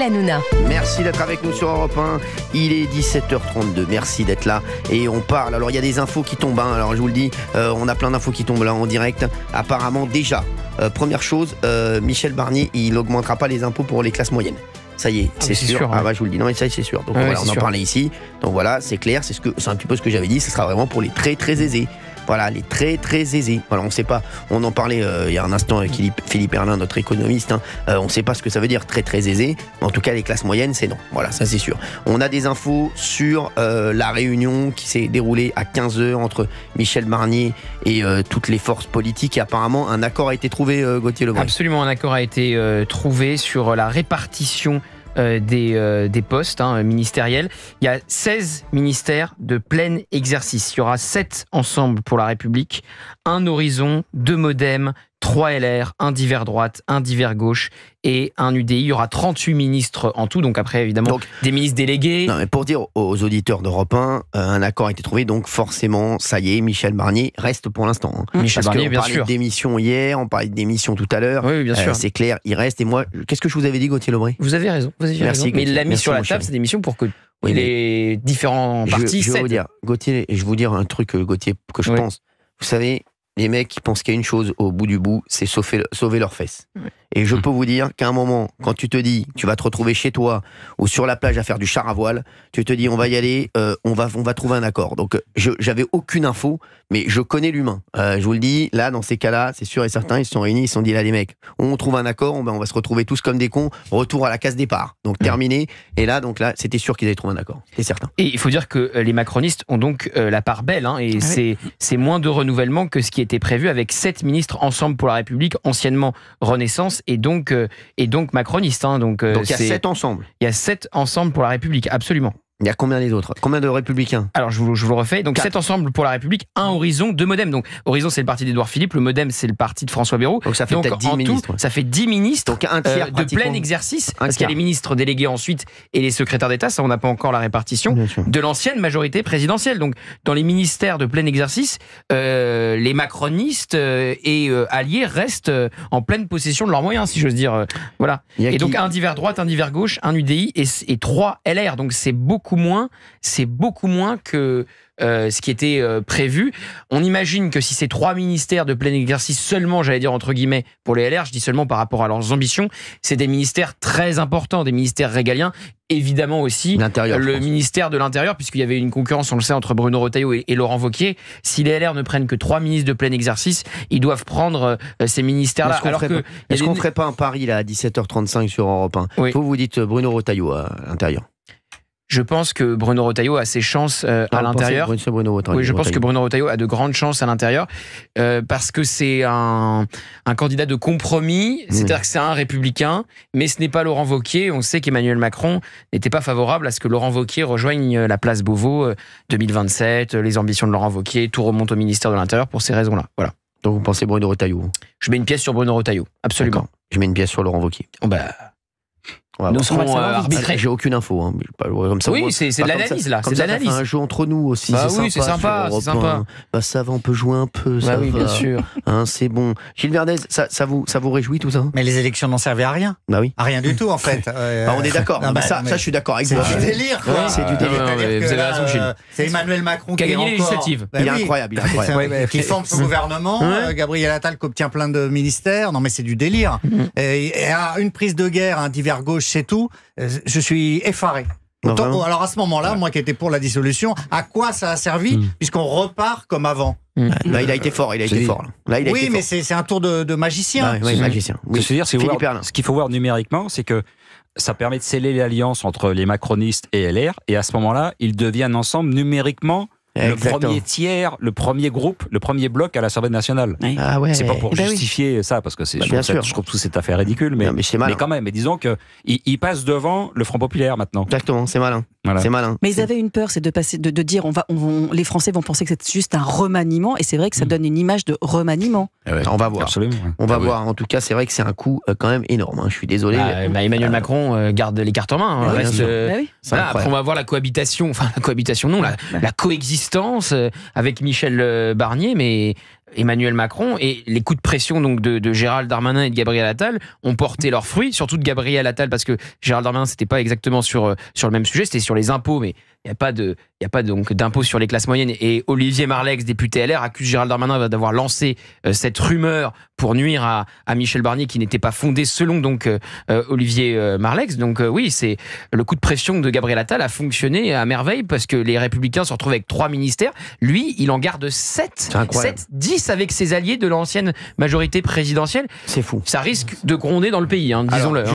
Hanouna. Merci d'être avec nous sur Europe 1. Il est 17h32. Merci d'être là. Et on parle. Alors, il y a des infos qui tombent. Alors, je vous le dis, on a plein d'infos qui tombent là en direct. Apparemment, déjà, première chose, Michel Barnier, il n'augmentera pas les impôts pour les classes moyennes. Ça y est, c'est sûr. Ouais. Ah bah, je vous le dis. Non, mais ça, c'est sûr. Donc, voilà, on en parlait ici. Donc, voilà, c'est clair. C'est un petit peu ce que j'avais dit. Ce sera vraiment pour les très, très aisés. Voilà, les très très aisés. Voilà, on ne sait pas, on en parlait il y a un instant avec Philippe Erlin, notre économiste, on ne sait pas ce que ça veut dire très très aisé, mais en tout cas les classes moyennes c'est non, voilà, ça c'est sûr. On a des infos sur la réunion qui s'est déroulée à 15h entre Michel Barnier et toutes les forces politiques et apparemment un accord a été trouvé, Gauthier Lebray. Absolument, un accord a été trouvé sur la répartition des postes ministériels. Il y a 16 ministères de plein exercice. Il y aura 7 ensemble pour La République, un Horizon, 2 Modem, 3 LR, un divers droite, un divers gauche et un UDI. Il y aura 38 ministres en tout, donc après évidemment des ministres délégués. Non, mais pour dire aux auditeurs d'Europe 1, un accord a été trouvé, donc forcément, ça y est, Michel Barnier reste pour l'instant. Michel Barnier, bien sûr. On parlait de démission hier, on parlait de démission tout à l'heure. Oui, bien sûr. C'est clair, il reste. Et moi, qu'est-ce que je vous avais dit, Gauthier Lebray ? Vous avez raison. Merci, raison. Mais il l'a mis sur la table, cette démission, pour que les différents partis je vais vous dire, Gauthier, je vais vous dire un truc, Gauthier, que je pense. Vous savez, les mecs qui pensent qu'il y a une chose au bout du bout, c'est sauver leurs fesses. Oui. Et je peux vous dire qu'à un moment, quand tu te dis, tu vas te retrouver chez toi ou sur la plage à faire du char à voile, tu te dis, on va y aller, on va trouver un accord. Donc, j'avais aucune info, mais je connais l'humain. Je vous le dis, là, dans ces cas-là, c'est sûr et certain, ils se sont réunis, ils se sont dit, là, les mecs, on trouve un accord, on va se retrouver tous comme des cons, retour à la case départ. Donc, terminé. Et là, c'était sûr qu'ils allaient trouver un accord. C'est certain. Et il faut dire que les macronistes ont donc la part belle, et c'est moins de renouvellement que ce qui était prévu avec 7 ministres ensemble pour La République, anciennement Renaissance, et donc macroniste. Donc il y a 7 ensemble. Il y a 7 ensemble pour La République, absolument. Il y a combien des autres ? Combien de républicains ? Alors, je vous le refais. Donc, 7 ensemble pour La République, un Horizon, 2 Modem. Donc, Horizon, c'est le parti d'Édouard Philippe. Le Modem, c'est le parti de François Bayrou. Donc, ça fait peut-être 10 ministres. Ça fait 10 ministres. Donc, un tiers de plein exercice. Parce qu'il y a les ministres délégués ensuite et les secrétaires d'État. Ça, on n'a pas encore la répartition de l'ancienne majorité présidentielle. Donc, dans les ministères de plein exercice, les macronistes et alliés restent en pleine possession de leurs moyens, si j'ose dire. Voilà. Et donc, un divers droite, un divers gauche, un UDI et 3 LR. Donc, c'est beaucoup moins que ce qui était prévu. On imagine que si c'est 3 ministères de plein exercice seulement, j'allais dire entre guillemets, pour les LR, je dis seulement par rapport à leurs ambitions, c'est des ministères très importants, des ministères régaliens. Évidemment aussi le ministère de l'Intérieur, puisqu'il y avait une concurrence, on le sait, entre Bruno Retailleau et Laurent Wauquiez. Si les LR ne prennent que 3 ministres de plein exercice, ils doivent prendre ces ministères-là. Est-ce qu'on ne ferait pas un pari là, à 17h35 sur Europe 1 ? Vous dites Bruno Retailleau à l'intérieur. Je pense que Bruno Retailleau a ses chances à l'intérieur. Oui, je pense que Bruno Retailleau a de grandes chances à l'intérieur parce que c'est un candidat de compromis, c'est-à-dire que c'est un républicain, mais ce n'est pas Laurent Wauquiez. On sait qu'Emmanuel Macron n'était pas favorable à ce que Laurent Wauquiez rejoigne la place Beauvau 2027, les ambitions de Laurent Wauquiez, tout remonte au ministère de l'Intérieur pour ces raisons-là. Voilà. Donc vous pensez Bruno Retailleau ? Je mets une pièce sur Bruno Retailleau, absolument. D'accord. Je mets une pièce sur Laurent Wauquiez. Nous serons arbitrés. J'ai aucune info. Comme ça, oui, c'est de l'analyse là. C'est de l'analyse. Un jeu entre nous aussi. C'est sympa. Ça va, on peut jouer un peu. Ça va. Bien sûr. C'est bon. Gilles Verdez, ça vous réjouit tout ça ? Mais les élections n'ont servi à rien. Bah oui. À rien du tout en fait. On est d'accord. Ça, je suis d'accord avec vous. C'est du délire. C'est du délire. Vous avez raison, Gilles. C'est Emmanuel Macron qui a gagné les législatives. Il est incroyable. Qui forme son gouvernement. Gabriel Attal qui obtient plein de ministères. Non mais c'est du délire. Et à une prise de guerre, un divers gauche, c'est tout. Je suis effaré. Alors à ce moment-là, moi qui étais pour la dissolution, à quoi ça a servi puisqu'on repart comme avant ? Là, il a été fort. Oui, mais c'est un tour de magicien. Oui, magicien. Ce qu'il faut voir numériquement, c'est que ça permet de sceller l'alliance entre les macronistes et LR, et à ce moment-là, ils deviennent ensemble numériquement le premier tiers, le premier groupe, le premier bloc à l'Assemblée nationale. C'est pas pour justifier ça, parce que je trouve toute cette affaire ridicule, mais quand même. Mais disons qu'ils passent devant le Front populaire maintenant. Exactement, c'est malin. Voilà. C'est malin. Mais ils avaient une peur, c'est de dire les Français vont penser que c'est juste un remaniement, et c'est vrai que ça donne une image de remaniement. On va voir. Absolument. On va voir. En tout cas, c'est vrai que c'est un coup quand même énorme. Je suis désolé. Emmanuel Macron garde les cartes en main. Après, on va voir la cohabitation. Enfin, la cohabitation, non, la coexistence avec Michel Barnier, mais Emmanuel Macron, et les coups de pression donc de Gérald Darmanin et de Gabriel Attal ont porté leurs fruits, surtout de Gabriel Attal, parce que Gérald Darmanin, c'était pas exactement sur le même sujet, c'était sur les impôts, mais il n'y a pas donc d'impôts sur les classes moyennes. Et Olivier Marleix, député LR, accuse Gérald Darmanin d'avoir lancé cette rumeur pour nuire à Michel Barnier, qui n'était pas fondée selon donc Olivier Marleix. Donc oui, c'est le coup de pression de Gabriel Attal a fonctionné à merveille, parce que les Républicains se retrouvent avec 3 ministères. Lui, il en garde 7, 10 avec ses alliés de l'ancienne majorité présidentielle. C'est fou. Ça risque de gronder dans le pays, disons-le.